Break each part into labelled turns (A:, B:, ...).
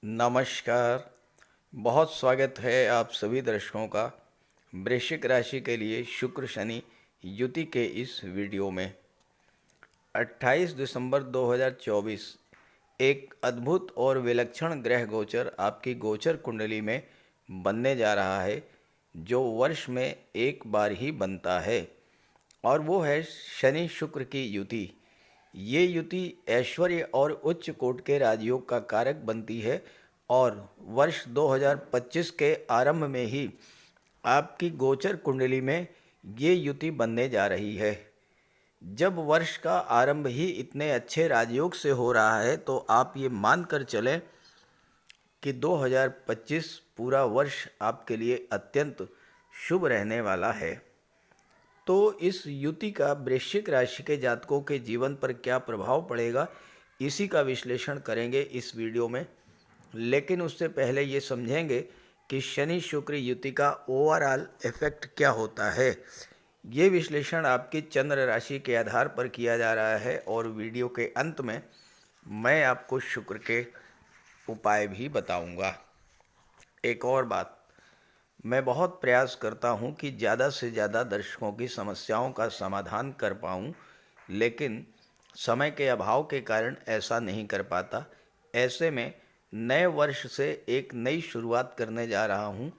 A: नमस्कार। बहुत स्वागत है आप सभी दर्शकों का वृश्चिक राशि के लिए शुक्र शनि युति के इस वीडियो में। 28 दिसंबर 2024 एक अद्भुत और विलक्षण ग्रह गोचर आपकी गोचर कुंडली में बनने जा रहा है, जो वर्ष में एक बार ही बनता है, और वो है शनि शुक्र की युति। ये युति ऐश्वर्य और उच्च कोटि के राजयोग का कारक बनती है और वर्ष 2025 के आरंभ में ही आपकी गोचर कुंडली में ये युति बनने जा रही है। जब वर्ष का आरंभ ही इतने अच्छे राजयोग से हो रहा है तो आप ये मान कर चलें कि 2025 पूरा वर्ष आपके लिए अत्यंत शुभ रहने वाला है। तो इस युति का वृश्चिक राशि के जातकों के जीवन पर क्या प्रभाव पड़ेगा, इसी का विश्लेषण करेंगे इस वीडियो में। लेकिन उससे पहले ये समझेंगे कि शनि शुक्र युति का ओवरऑल इफेक्ट क्या होता है। ये विश्लेषण आपकी चंद्र राशि के आधार पर किया जा रहा है और वीडियो के अंत में मैं आपको शुक्र के उपाय भी बताऊंगा। एक और बात, मैं बहुत प्रयास करता हूं कि ज़्यादा से ज़्यादा दर्शकों की समस्याओं का समाधान कर पाऊं, लेकिन समय के अभाव के कारण ऐसा नहीं कर पाता। ऐसे में नए वर्ष से एक नई शुरुआत करने जा रहा हूं।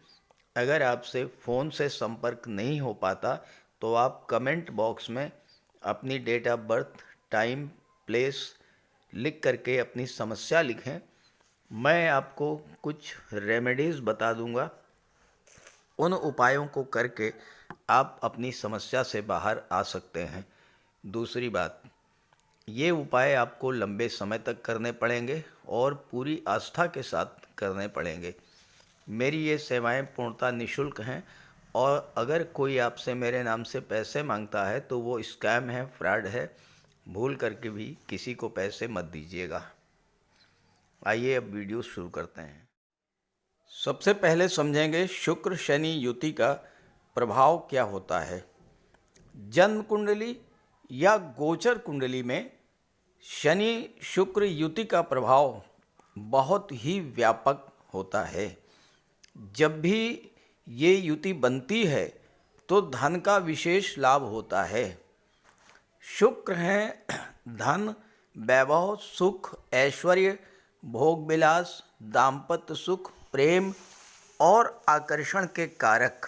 A: अगर आपसे फ़ोन से संपर्क नहीं हो पाता तो आप कमेंट बॉक्स में अपनी date of birth, time, place लिख करके अपनी समस्या लिखें। मैं आपको कुछ रेमेडीज़ बता दूंगा। उन उपायों को करके आप अपनी समस्या से बाहर आ सकते हैं। दूसरी बात, ये उपाय आपको लंबे समय तक करने पड़ेंगे और पूरी आस्था के साथ करने पड़ेंगे। मेरी ये सेवाएं पूर्णतः निःशुल्क हैं और अगर कोई आपसे मेरे नाम से पैसे मांगता है तो वो स्कैम है, फ्रॉड है। भूल करके भी किसी को पैसे मत दीजिएगा। आइए अब वीडियो शुरू करते हैं। सबसे पहले समझेंगे शुक्र शनि युति का प्रभाव क्या होता है। जन्म कुंडली या गोचर कुंडली में शनि शुक्र युति का प्रभाव बहुत ही व्यापक होता है। जब भी ये युति बनती है तो धन का विशेष लाभ होता है। शुक्र हैं धन, वैभव, सुख, ऐश्वर्य, भोग विलास, दाम्पत्य सुख, प्रेम और आकर्षण के कारक,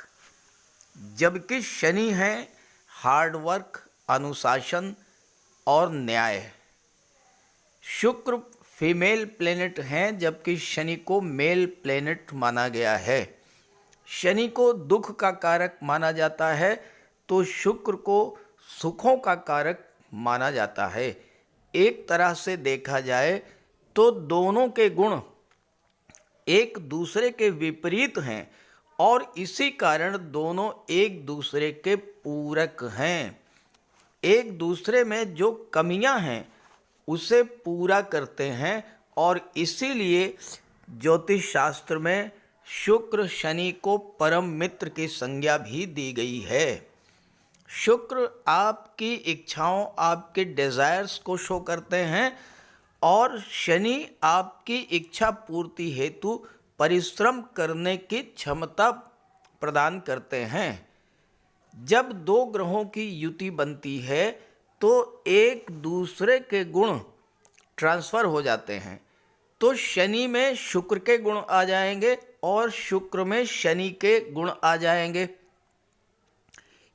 A: जबकि शनि हैं हार्ड वर्क, अनुशासन और न्याय। शुक्र फीमेल प्लेनेट हैं जबकि शनि को मेल प्लेनेट माना गया है। शनि को दुख का कारक माना जाता है तो शुक्र को सुखों का कारक माना जाता है। एक तरह से देखा जाए तो दोनों के गुण एक दूसरे के विपरीत हैं और इसी कारण दोनों एक दूसरे के पूरक हैं। एक दूसरे में जो कमियां हैं उसे पूरा करते हैं और इसीलिए ज्योतिष शास्त्र में शुक्र शनि को परम मित्र की संज्ञा भी दी गई है। शुक्र आपकी इच्छाओं, आपके डिजायर्स को शो करते हैं और शनि आपकी इच्छा पूर्ति हेतु परिश्रम करने की क्षमता प्रदान करते हैं। जब दो ग्रहों की युति बनती है तो एक दूसरे के गुण ट्रांसफ़र हो जाते हैं। तो शनि में शुक्र के गुण आ जाएंगे और शुक्र में शनि के गुण आ जाएंगे,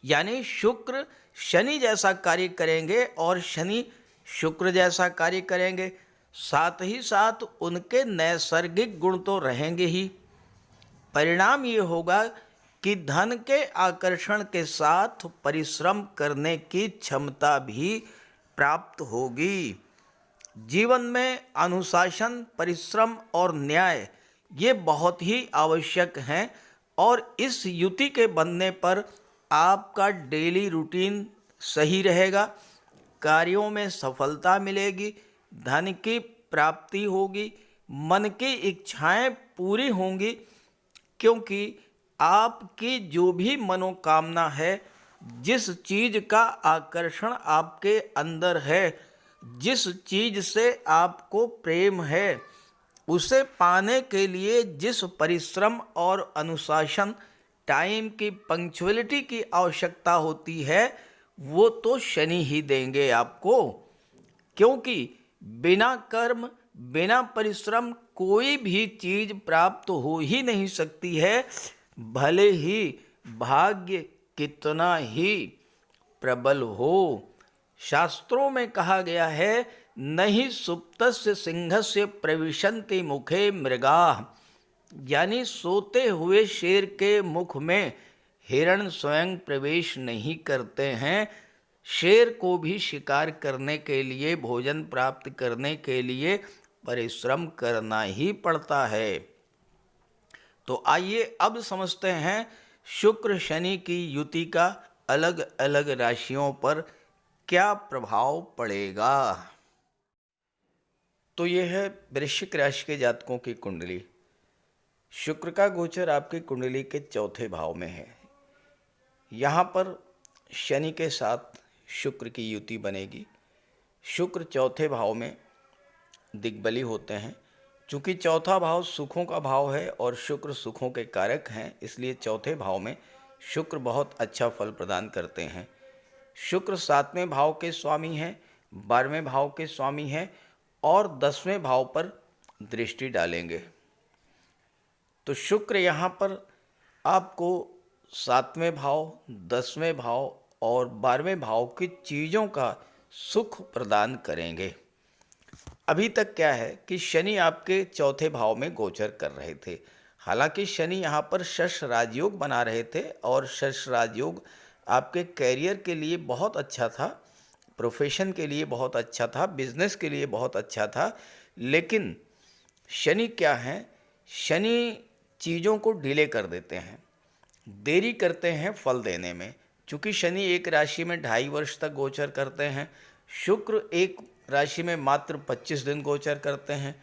A: यानी शुक्र शनि जैसा कार्य करेंगे और शनि शुक्र जैसा कार्य करेंगे। साथ ही साथ उनके नैसर्गिक गुण तो रहेंगे ही। परिणाम ये होगा कि धन के आकर्षण के साथ परिश्रम करने की क्षमता भी प्राप्त होगी। जीवन में अनुशासन, परिश्रम और न्याय ये बहुत ही आवश्यक हैं और इस युति के बनने पर आपका डेली रूटीन सही रहेगा, कार्यों में सफलता मिलेगी, धन की प्राप्ति होगी, मन की इच्छाएं पूरी होंगी, क्योंकि आपकी जो भी मनोकामना है, जिस चीज़ का आकर्षण आपके अंदर है, जिस चीज़ से आपको प्रेम है, उसे पाने के लिए जिस परिश्रम और अनुशासन, टाइम की पंक्चुअलिटी की आवश्यकता होती है, वो तो शनि ही देंगे आपको। क्योंकि बिना कर्म, बिना परिश्रम कोई भी चीज प्राप्त हो ही नहीं सकती है, भले ही भाग्य कितना ही प्रबल हो। शास्त्रों में कहा गया है, नहीं सुप्तस्य सिंहस्य प्रविशन्ति मुखे मृगाः, यानी सोते हुए शेर के मुख में हिरण स्वयं प्रवेश नहीं करते हैं। शेर को भी शिकार करने के लिए, भोजन प्राप्त करने के लिए परिश्रम करना ही पड़ता है। तो आइए अब समझते हैं शुक्र शनि की युति का अलग अलग राशियों पर क्या प्रभाव पड़ेगा। तो यह है वृश्चिक राशि के जातकों की कुंडली। शुक्र का गोचर आपकी कुंडली के चौथे भाव में है। यहाँ पर शनि के साथ शुक्र की युति बनेगी। शुक्र चौथे भाव में दिग्बली होते हैं। चूँकि चौथा भाव सुखों का भाव है और शुक्र सुखों के कारक हैं, इसलिए चौथे भाव में शुक्र बहुत अच्छा फल प्रदान करते हैं। शुक्र 7वें भाव के स्वामी हैं, 12वें भाव के स्वामी हैं और 10वें भाव पर दृष्टि डालेंगे। तो शुक्र यहाँ पर आपको 7वें भाव, 10वें भाव और 12वें भाव की चीज़ों का सुख प्रदान करेंगे। अभी तक क्या है कि शनि आपके चौथे भाव में गोचर कर रहे थे। हालांकि शनि यहाँ पर शश राजयोग बना रहे थे और शश राजयोग आपके कैरियर के लिए बहुत अच्छा था, प्रोफेशन के लिए बहुत अच्छा था, बिजनेस के लिए बहुत अच्छा था। लेकिन शनि क्या है, शनि चीज़ों को डिले कर देते हैं, देरी करते हैं फल देने में। चूँकि शनि एक राशि में 2.5 वर्ष तक गोचर करते हैं, शुक्र एक राशि में मात्र 25 दिन गोचर करते हैं।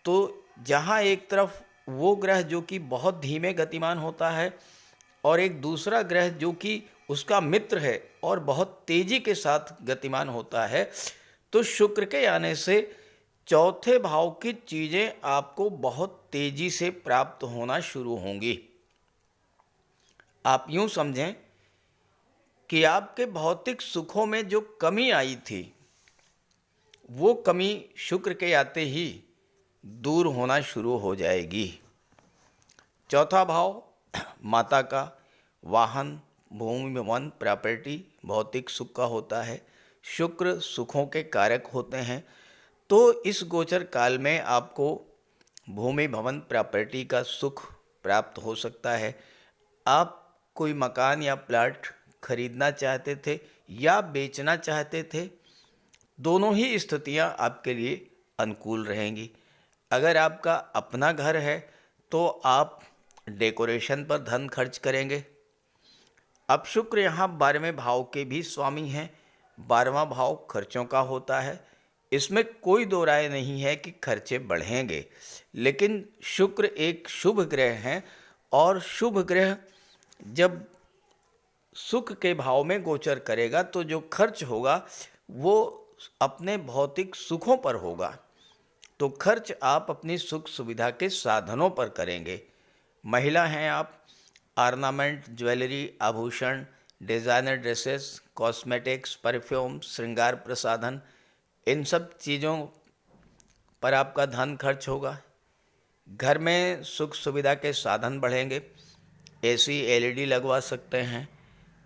A: तो जहाँ एक तरफ वो ग्रह जो कि बहुत धीमे गतिमान होता है और एक दूसरा ग्रह जो कि उसका मित्र है और बहुत तेज़ी के साथ गतिमान होता है, तो शुक्र के आने से चौथे भाव की चीज़ें आपको बहुत तेज़ी से प्राप्त होना शुरू होंगी। आप यूँ समझें कि आपके भौतिक सुखों में जो कमी आई थी, वो कमी शुक्र के आते ही दूर होना शुरू हो जाएगी। चौथा भाव माता का, वाहन, भूमि, वन, प्रॉपर्टी, भौतिक सुख का होता है। शुक्र सुखों के कारक होते हैं। तो इस गोचर काल में आपको भूमि, भवन, प्रॉपर्टी का सुख प्राप्त हो सकता है। आप कोई मकान या प्लाट खरीदना चाहते थे या बेचना चाहते थे, दोनों ही स्थितियां आपके लिए अनुकूल रहेंगी। अगर आपका अपना घर है तो आप डेकोरेशन पर धन खर्च करेंगे। अब शुक्र यहाँ 12वें भाव के भी स्वामी हैं। 12वां भाव खर्चों का होता है। इसमें कोई दो राय नहीं है कि खर्चे बढ़ेंगे, लेकिन शुक्र एक शुभ ग्रह हैं और शुभ ग्रह जब सुख के भाव में गोचर करेगा तो जो खर्च होगा वो अपने भौतिक सुखों पर होगा। तो खर्च आप अपनी सुख सुविधा के साधनों पर करेंगे। महिला हैं आप, ऑर्नामेंट, ज्वेलरी, आभूषण, डिज़ाइनर ड्रेसेस, कॉस्मेटिक्स, परफ्यूम, श्रृंगार प्रसाधन, इन सब चीज़ों पर आपका धन खर्च होगा। घर में सुख सुविधा के साधन बढ़ेंगे। एसी, एलईडी लगवा सकते हैं।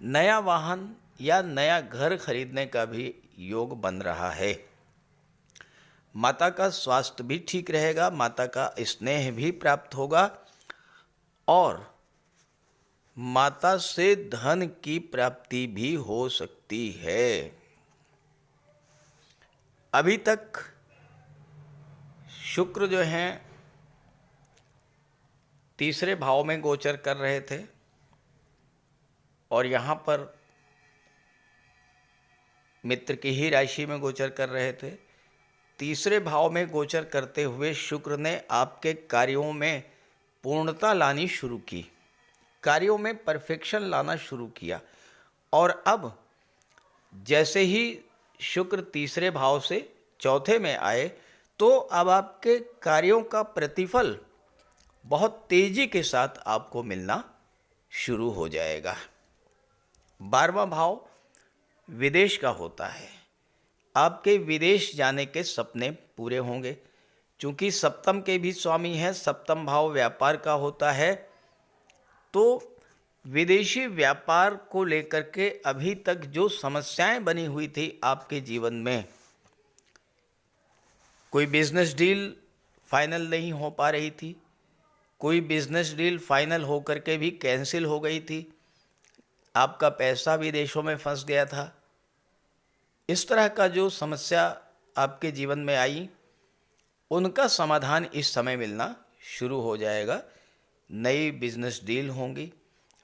A: नया वाहन या नया घर खरीदने का भी योग बन रहा है। माता का स्वास्थ्य भी ठीक रहेगा, माता का स्नेह भी प्राप्त होगा और माता से धन की प्राप्ति भी हो सकती है। अभी तक शुक्र जो हैं तीसरे भाव में गोचर कर रहे थे और यहाँ पर मित्र की ही राशि में गोचर कर रहे थे। तीसरे भाव में गोचर करते हुए शुक्र ने आपके कार्यों में पूर्णता लानी शुरू की, कार्यों में परफेक्शन लाना शुरू किया। और अब जैसे ही शुक्र तीसरे भाव से चौथे में आए तो अब आपके कार्यों का प्रतिफल बहुत तेजी के साथ आपको मिलना शुरू हो जाएगा। 12वां भाव विदेश का होता है। आपके विदेश जाने के सपने पूरे होंगे। चूंकि सप्तम के भी स्वामी हैं, सप्तम भाव व्यापार का होता है, तो विदेशी व्यापार को लेकर के अभी तक जो समस्याएं बनी हुई थी आपके जीवन में, कोई बिजनेस डील फाइनल नहीं हो पा रही थी, कोई बिजनेस डील फाइनल होकर के भी कैंसिल हो गई थी, आपका पैसा विदेशों में फंस गया था, इस तरह का जो समस्या आपके जीवन में आई, उनका समाधान इस समय मिलना शुरू हो जाएगा। नई बिजनेस डील होंगी,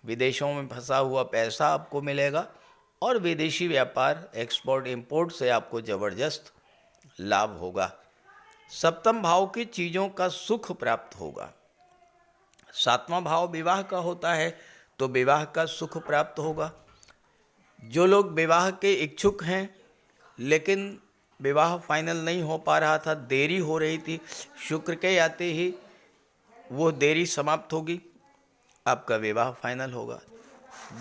A: विदेशों में फंसा हुआ पैसा आपको मिलेगा और विदेशी व्यापार एक्सपोर्ट इंपोर्ट से आपको ज़बरदस्त लाभ होगा। सप्तम भाव की चीज़ों का सुख प्राप्त होगा। 7वां भाव विवाह का होता है, तो विवाह का सुख प्राप्त होगा। जो लोग विवाह के इच्छुक हैं लेकिन विवाह फाइनल नहीं हो पा रहा था, देरी हो रही थी, शुक्र के आते ही वो देरी समाप्त होगी, आपका विवाह फाइनल होगा।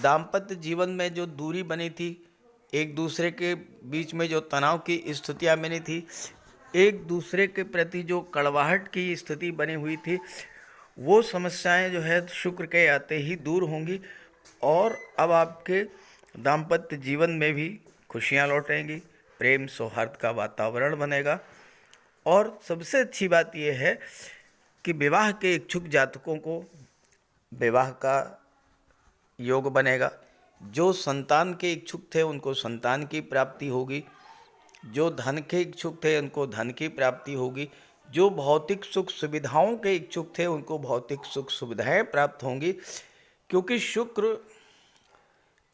A: दाम्पत्य जीवन में जो दूरी बनी थी, एक दूसरे के बीच में जो तनाव की स्थितियाँ बनी थी, एक दूसरे के प्रति जो कड़वाहट की स्थिति बनी हुई थी, वो समस्याएं जो है शुक्र के आते ही दूर होंगी और अब आपके दाम्पत्य जीवन में भी खुशियां लौटेंगी, प्रेम सौहार्द का वातावरण बनेगा। और सबसे अच्छी बात यह है कि विवाह के इच्छुक जातकों को विवाह का योग बनेगा। जो संतान के इच्छुक थे उनको संतान की प्राप्ति होगी, जो धन के इच्छुक थे उनको धन की प्राप्ति होगी, जो भौतिक सुख सुविधाओं के इच्छुक थे उनको भौतिक सुख सुविधाएं प्राप्त होंगी। क्योंकि शुक्र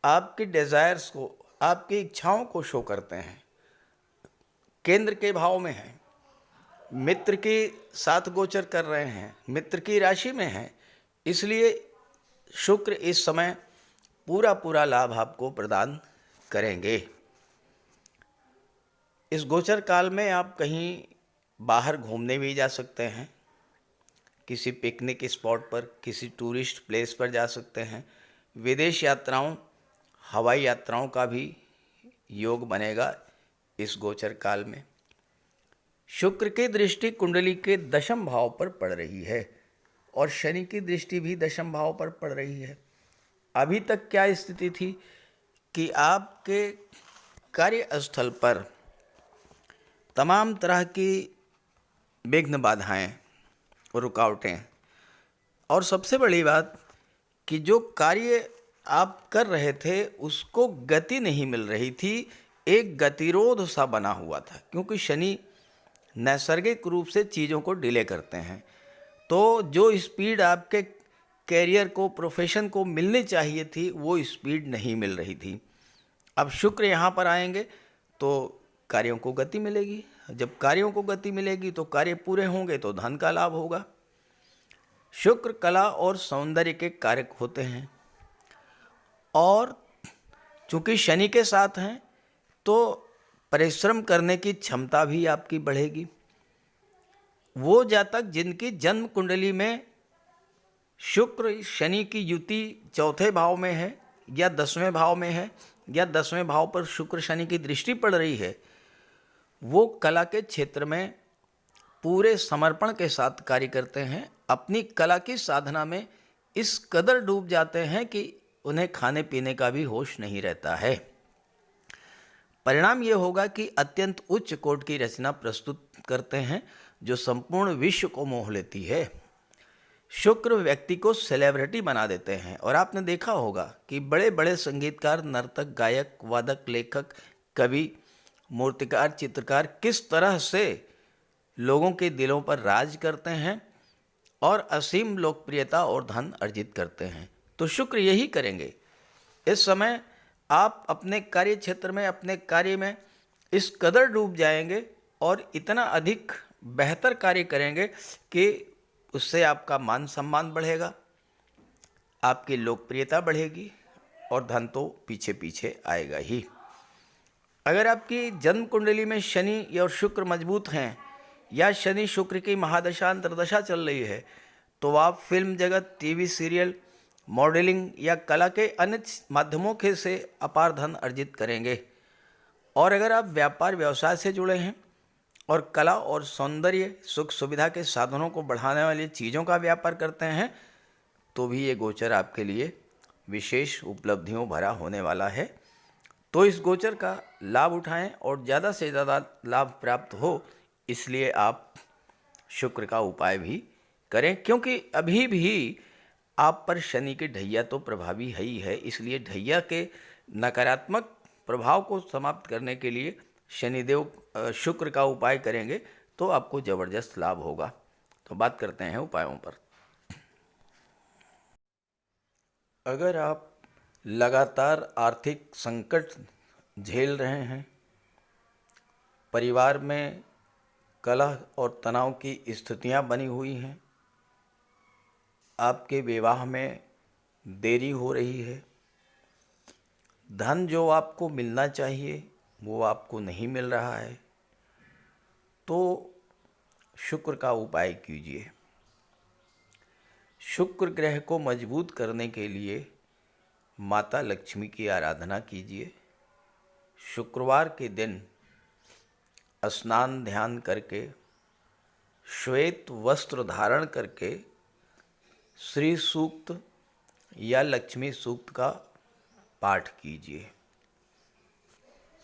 A: आपके डिज़ायर्स को, आपकी इच्छाओं को शो करते हैं, केंद्र के भाव में हैं, मित्र के साथ गोचर कर रहे हैं, मित्र की राशि में हैं, इसलिए शुक्र इस समय पूरा लाभ आपको प्रदान करेंगे। इस गोचर काल में आप कहीं बाहर घूमने भी जा सकते हैं, किसी पिकनिक स्पॉट पर, किसी टूरिस्ट प्लेस पर जा सकते हैं। विदेश यात्राओं, हवाई यात्राओं का भी योग बनेगा इस गोचर काल में। शुक्र की दृष्टि कुंडली के 10वें भाव पर पड़ रही है और शनि की दृष्टि भी 10वें भाव पर पड़ रही है। अभी तक क्या स्थिति थी कि आपके कार्यस्थल पर तमाम तरह की विघ्न बाधाएं और रुकावटें, और सबसे बड़ी बात कि जो कार्य आप कर रहे थे उसको गति नहीं मिल रही थी, एक गतिरोध सा बना हुआ था। क्योंकि शनि नैसर्गिक रूप से चीज़ों को डिले करते हैं, तो जो स्पीड आपके कैरियर को, प्रोफेशन को मिलनी चाहिए थी, वो स्पीड नहीं मिल रही थी। अब शुक्र यहाँ पर आएंगे तो कार्यों को गति मिलेगी। जब कार्यों को गति मिलेगी तो कार्य पूरे होंगे तो धन का लाभ होगा। शुक्र कला और सौंदर्य के कारक होते हैं और चूंकि शनि के साथ हैं तो परिश्रम करने की क्षमता भी आपकी बढ़ेगी। वो जातक जिनकी जन्म कुंडली में शुक्र शनि की युति 4थे भाव में है या 10वें भाव में है या 10वें भाव पर शुक्र शनि की दृष्टि पड़ रही है, वो कला के क्षेत्र में पूरे समर्पण के साथ कार्य करते हैं, अपनी कला की साधना में इस कदर डूब जाते हैं कि उन्हें खाने पीने का भी होश नहीं रहता है। परिणाम ये होगा कि अत्यंत उच्च कोटि की रचना प्रस्तुत करते हैं जो संपूर्ण विश्व को मोह लेती है। शुक्र व्यक्ति को सेलिब्रिटी बना देते हैं और आपने देखा होगा कि बड़े बड़े संगीतकार, नर्तक, गायक, वादक, लेखक, कवि, मूर्तिकार, चित्रकार किस तरह से लोगों के दिलों पर राज करते हैं और असीम लोकप्रियता और धन अर्जित करते हैं। तो शुक्र यही करेंगे। इस समय आप अपने कार्य क्षेत्र में, अपने कार्य में इस कदर डूब जाएंगे और इतना अधिक बेहतर कार्य करेंगे कि उससे आपका मान सम्मान बढ़ेगा, आपकी लोकप्रियता बढ़ेगी और धन तो पीछे पीछे आएगा ही। अगर आपकी जन्म कुंडली में शनि और शुक्र मजबूत हैं या शनि शुक्र की महादशा अंतर्दशा चल रही है तो आप फिल्म जगत, टीवी सीरियल, मॉडलिंग या कला के अन्य माध्यमों के से अपार धन अर्जित करेंगे। और अगर आप व्यापार व्यवसाय से जुड़े हैं और कला और सौंदर्य सुख सुविधा के साधनों को बढ़ाने वाली चीज़ों का व्यापार करते हैं तो भी ये गोचर आपके लिए विशेष उपलब्धियों भरा होने वाला है। तो इस गोचर का लाभ उठाएं और ज़्यादा से ज़्यादा लाभ प्राप्त हो, इसलिए आप शुक्र का उपाय भी करें, क्योंकि अभी भी आप पर शनि की ढैया तो प्रभावी है ही है। इसलिए ढैया के नकारात्मक प्रभाव को समाप्त करने के लिए शनिदेव शुक्र का उपाय करेंगे तो आपको ज़बरदस्त लाभ होगा। तो बात करते हैं उपायों पर। अगर आप लगातार आर्थिक संकट झेल रहे हैं, परिवार में कलह और तनाव की स्थितियां बनी हुई हैं, आपके विवाह में देरी हो रही है, धन जो आपको मिलना चाहिए वो आपको नहीं मिल रहा है, तो शुक्र का उपाय कीजिए। शुक्र ग्रह को मजबूत करने के लिए माता लक्ष्मी की आराधना कीजिए। शुक्रवार के दिन स्नान ध्यान करके, श्वेत वस्त्र धारण करके श्री सूक्त या लक्ष्मी सूक्त का पाठ कीजिए।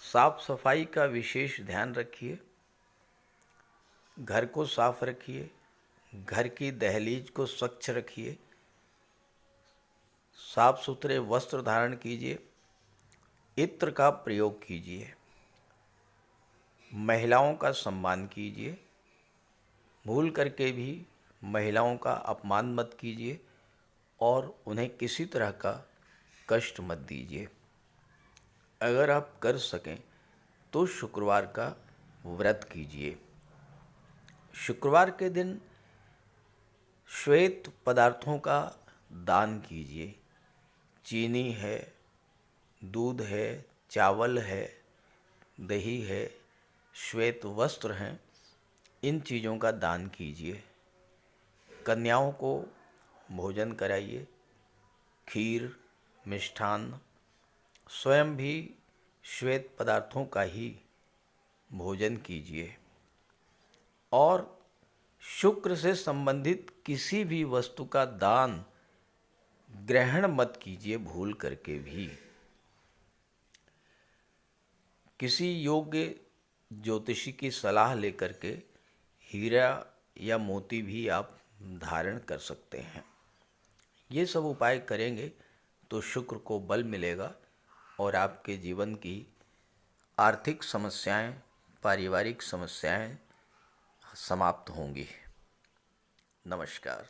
A: साफ सफाई का विशेष ध्यान रखिए, घर को साफ रखिए, घर की दहलीज को स्वच्छ रखिए, साफ सुथरे वस्त्र धारण कीजिए, इत्र का प्रयोग कीजिए, महिलाओं का सम्मान कीजिए, भूल करके भी महिलाओं का अपमान मत कीजिए और उन्हें किसी तरह का कष्ट मत दीजिए। अगर आप कर सकें तो शुक्रवार का व्रत कीजिए। शुक्रवार के दिन श्वेत पदार्थों का दान कीजिए। चीनी है, दूध है, चावल है, दही है, श्वेत वस्त्र हैं, इन चीज़ों का दान कीजिए। कन्याओं को भोजन कराइए, खीर, मिष्ठान्न, स्वयं भी श्वेत पदार्थों का ही भोजन कीजिए। और शुक्र से संबंधित किसी भी वस्तु का दान ग्रहण मत कीजिए भूल करके भी। किसी योग्य ज्योतिषी की सलाह लेकर के हीरा या मोती भी आप धारण कर सकते हैं। ये सब उपाय करेंगे तो शुक्र को बल मिलेगा और आपके जीवन की आर्थिक समस्याएं, पारिवारिक समस्याएं समाप्त होंगी। नमस्कार।